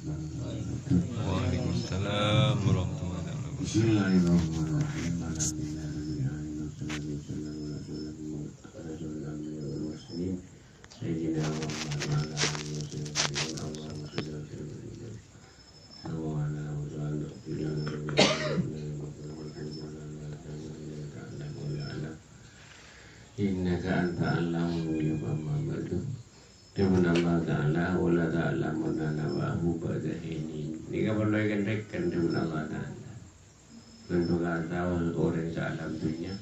Waalaikumsalam warahmatullahi wabarakatuh. Bismillahirrahmanirrahim. Innaka anta alamu yubamabadu Teman Allah Ta'ala Wala ta'alamu nanawahu badahini. Ini kapan lo ikan rekan teman Allah Ta'ala. Tentu kata orang sealam dunia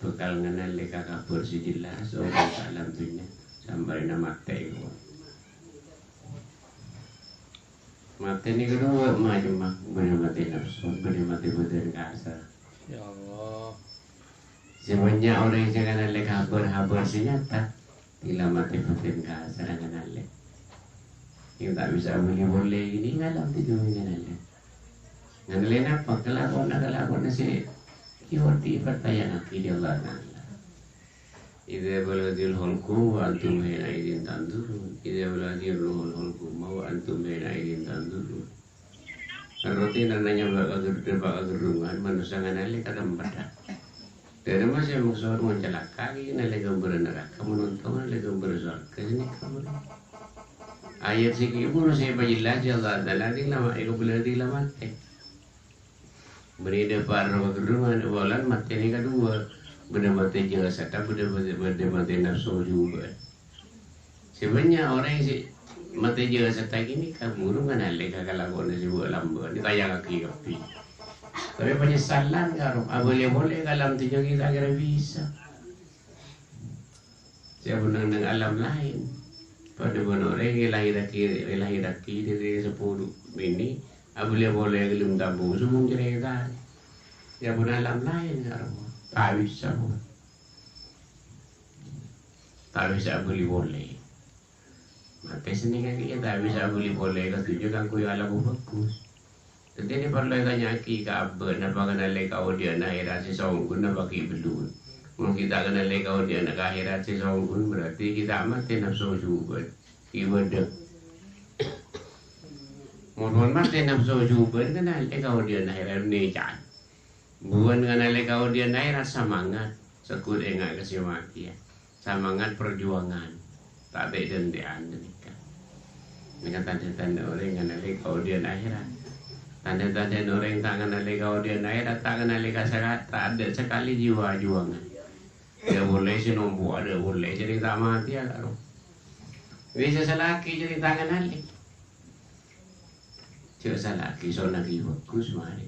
bekal ngenal leka kabar si jelas orang sealam dunia sampai nama teko. Mati ini kedua macam benar mati nafsu, benar mati badan kasar. Ya Allah. Sebanyak orang yang jangan leka kabar si nyata, bila mati badan kasar ngenal lek. Yang tak bisa boleh ini ngalam tidur ngenal lek. Nganalin apa? Kelakon si kiwati pertanyaan akhidah Allah Ta'ala. Idza balaghil hulqum wa antum hina idin tanzurun. Idza balaghil hulqum wa antum hina idin tanzurun. Roti nanya bakal gerungan manusia nganali kata membaca. Dan masih maksud mencelaka ini lagi gambar neraka menonton lagi gambar surga ini kamu. Ayat sikit pun saya bajilah Allah Ta'ala di lama ego bila di lama beri depan rumah gerungan bulan mati ini kedua benda mati jelas atau benda mati nafsu juga. Sebenarnya orang yang mati jelas atau gini kamu kan alih kakak lakukan sebuah lambat ditayang kaki. Tapi penyesalan kan, boleh alam tujuh kita kira bisa. Saya benang dengan alam lain. Pada benar orang yang lahir dari 10 ini. Boleh gelum tabu semua cerita. Ya pun alam lain kan, tak bisa pun. Tak bisa boleh. Maka sini kan kita tak bisa boleh. Kan tujuh kan kuy alam bagus. Jadi ini perlu tanya ki kabar, napa kena lekau dia nak akhirat si songgun napa ki belum. Mungkin kita kena lekau dia nak akhirat si songgun berarti kita mati nafsu juga. Ibadah. Mohon mati nafsu juga kena lekau dia nak akhirat ni jangan. Bukan kena lekau dia nak akhirat semangat. Sekut enggak kesimaki ya. Semangat perjuangan. Tak ada dendian nikah. Ini tanda-tanda orang kena lekau dia nak akhirat. Tanda-tanda orang tak kenal kau dia naik tak kenal tak ada sekali jiwa juangan. Dia boleh si nombor ada boleh jadi tak mati ya karo. Bisa selaki jadi tak kenal. Cuma selaki so lagi bagus mari.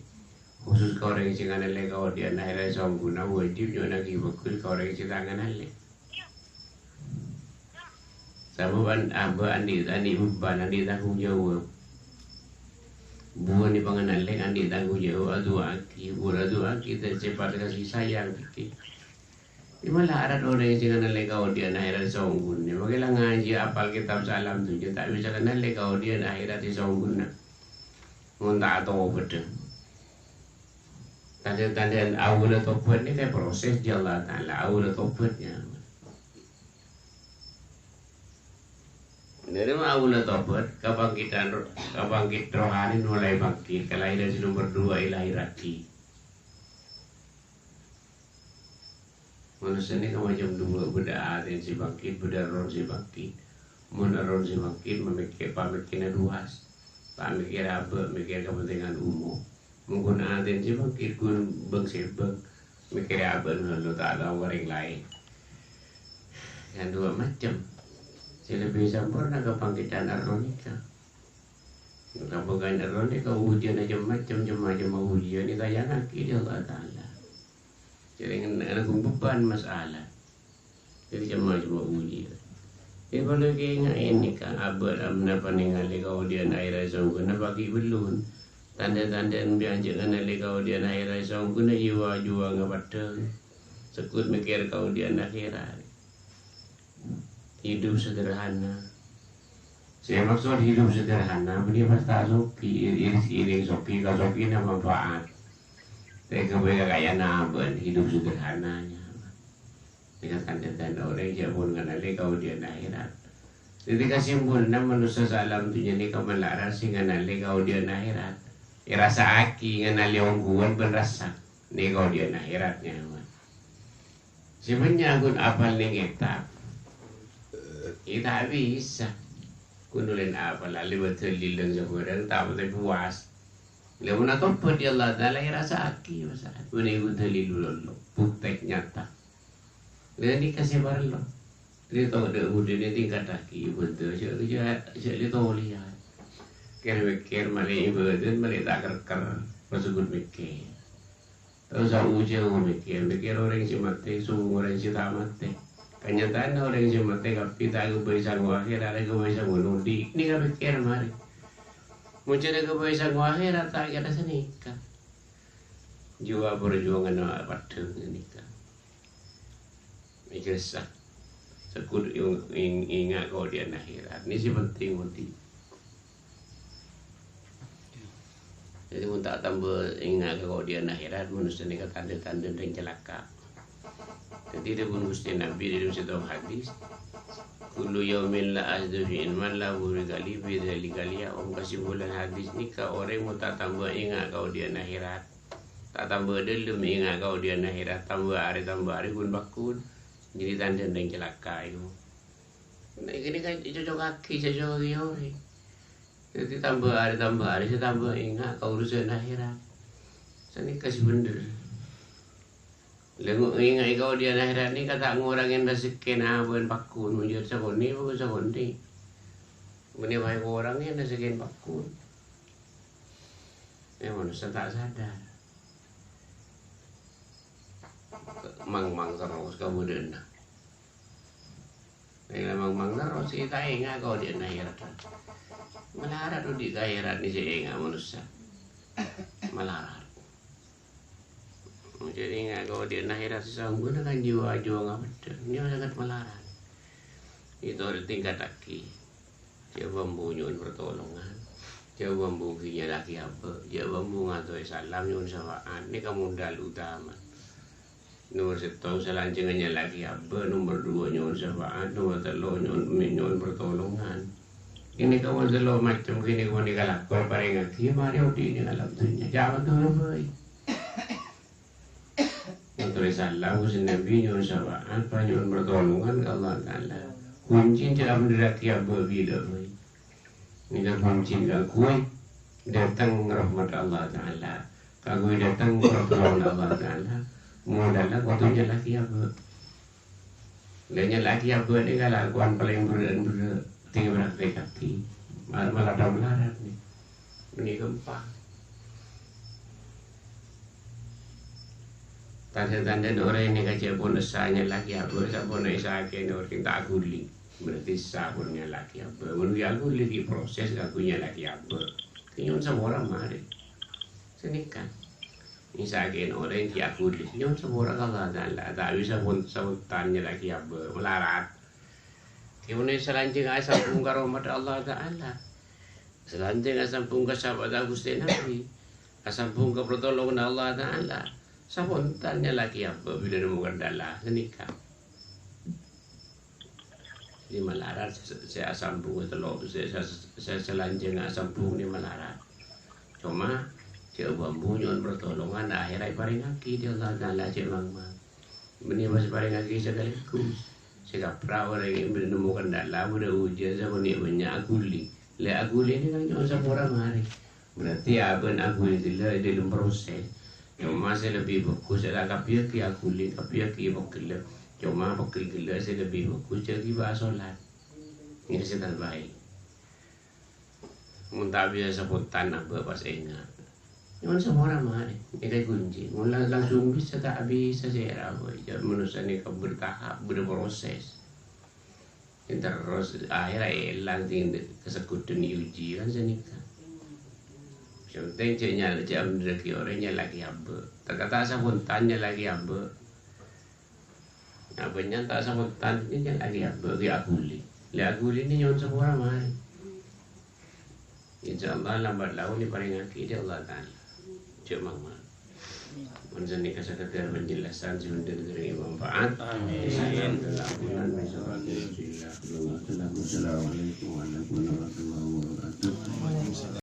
Khusus kau orang yang kenal kau dia naik rasa guna wajib juga lagi bagus kau orang yang tak kenal. Sama andi beban andi tanggung jawab. Bukan di pengenal lek andi tanggung jawab adu aki tercepat kasih sayang kita. Di malah ada orang yang kenal lek kau dia akhirat songgun. Bagaimana ngaji apal kitab salam tu je tak bisa kenal lek kau dia akhirat songgun. Muntah atau betul. Tanda-tanda awal tobat ni kan proses di Allah Ta'ala awal tobatnya. Dari awal tobat kebangkit rohani mulai bangkit kelahiran nomor 2 ilahi raki. Manusia ini macam 2 beda aden si bangkit beda roh si bangkit. Menaron si bangkit pemikiran luas. Pemikir apa mikir kepentingan umum. Menggunakan aden si bangkit gun bang mikir apa lalu tak ada orang lain. Yang 2 macam. Lebih sempurna kebangkitan aronika. Kebangkitan aronika ujian aja macam ujian ini tayang aki Allah Ta'ala. Jadi ada beban masalah. Jadi macam ujian. Jadi kalau kita ini kan abad menapa ningali kau dia akhirat songgun bagi belum. Tanda-tanda yang bianjakan ali kau dia akhirat songgun jiwa ngapater. Sekut mikir kau dia akhirat. Hidup sederhana. Saya maksud hidup sederhana. Beli pasta sopi, iring sopi, kalau sopi nak manfaat. Saya kemudian kaya naban hidup sederhananya. Dengan tanda-tanda orang yang pun kenal kau dia akhirat. Jadi kasimbol na manusia sa alam tu niya ni kamalaran singa nali kau dia na akhirat. Irasa aki nga nali ongguan ben rasa ni kau dia na akhiratnya. Sebenarnya aku apal ni kita. Kita bisa. Kunulin apal ali betul lilang sa kurang tahu tapi puas. Lepas nak tompet dia Allah Taala irasa aki masa. Bune betul lilulolo. Buktek nyata. Dia ni kasih barlo. Dia tahu dia udah ni tingkat lagi betul. Jadi tahu lihat. Kira mikir malai betul malai tak kerker. Masuk mikir. Tahu saya ujung mikir orang si mati, sungguh orang si tak mati. Kenyataan orang si mati tapi tak kebahasan akhir ada kebahasan nudi. Ni kan mikir mari. Mencari kebahasan akhir tak ada senikah. Jua perjuangan apa tu nikah. Mikir sah. Sekut ingat kau dia akhirat. Ini sih penting nanti. Jadi pun tak tambah ingat kau dia akhirat manusia ni kata tanda-tanda dan celaka. Jadi dia pun Gusti Nabi dia mesti tahu hadis. Kullu yaumin la azdu fi ilman la gali bi dzalika kesimpulan hadis ni kau orang mau tak tambah ingat kau dia akhirat. Tak tambah dalam ingat kau dia akhirat tambah hari pun bakun. Jadi tanda dan celaka itu. Nah, ini kan cocok kaki, cocok kaki. Jadi tambah hari, saya tambah ingat kau urusan akhirat. Saya ni kasih bener. Lalu ingat kau dia akhirat ni kata ngurangin rezeki abang pakun menjadi sabun ni bukan sabun ni. Meni baik orangnya rezeki pakun. Manusia tak sadar. Mang terus kamu dena. Ini mang terus kita ingat kau dia akhirat. Melarat tu di akhirat ni saya ingat manusia. Melarat. Jadi ingat kau dia akhirat sesungguhnya kan jiwa ngapa betul. Dia sangat melarat. Itu ada tingkat lagi. Dia membunyun pertolongan. Dia membukinya lagi apa. Dia membuang atau salam nyun sawaan. Ini kamu dal utama. Nomor 1 selanjutnya lagi apa, nomor 2 nyuwun syafaat, nomor 3 nyuwun pertolongan. Ini kamu selalu macam gini kamu dikalakkan paling ngaki, mari udi ini alam dunia, jangan dulu boy. Untuk salam Gusti Nabi nyuwun syafaat, nyuwun pertolongan ke Allah Taala. Kunci dalam diraki apa bila boy. Ini kan kunci kan kue datang rahmat Allah Taala, kagui datang pertolongan Allah Taala. Modalnya waktunya lagi apa? Lainnya lagi apa ni kelakuan paling berat tinggal berat kaki, malah dah melarat ni, ini gempa. Tanda-tanda orang ini kaca pun esanya lagi apa? Sabun esanya ni orang tak guli, berarti sabunnya lagi apa? Mungkin aku lagi proses kakunya lagi apa? Kini semua orang mari, senikan. Misalkan orang yang aku disini semua orang Allah Taala tak bisa pun sebutannya lagi apa melarat. Kemudian selanjutnya sambung ke rahmat Allah Taala. Selanjutnya sambung ke sahabat Gusti Nabi. Sambung ke pertolongan Allah Taala. Sebutannya lagi apa bila nemukan dalah senikah. Ini melarat saya sambung ke telur saya selanjutnya sambung ni melarat. Cuma cik bambu nyon pertolongan akhirat paling aki dia Allah Taala cik mangmang. Bini masih paling aki sekaligus. Saya kapra orang yang menemukan dalam udah ujian sama ni banyak aguli. Le aguli ni kan cuma seorang hari. Berarti abang aguli dia dalam proses. Cuma saya lebih bagus saya kapia ki aguli kapia ki bokil. Cuma bokil gila saya lebih bagus jadi bahasa solat. Ini saya terbaik. Muntah biasa sebutan apa pas ingat. Yang semua orang mari, ini kunci. Mula langsung bisa tak bisa saya rabu. Manusia ni kau bertahap, berproses. Terus akhirnya hilang tinggal kesekutuan uji kan senikah. Penting ceknya jam rezeki orangnya lagi apa. Terkata sabun tanya lagi apa. Apanya tak sabun tanya lagi apa. Dia aguli. Dia aguli ni yang semua orang mari. InsyaAllah lambat laun ni paling akhir dia Allah Ta'ala. Cik Mama. Menjadi kesekedar penjelasan sebentar dari manfaat. Amin. Assalamualaikum warahmatullahi wabarakatuh.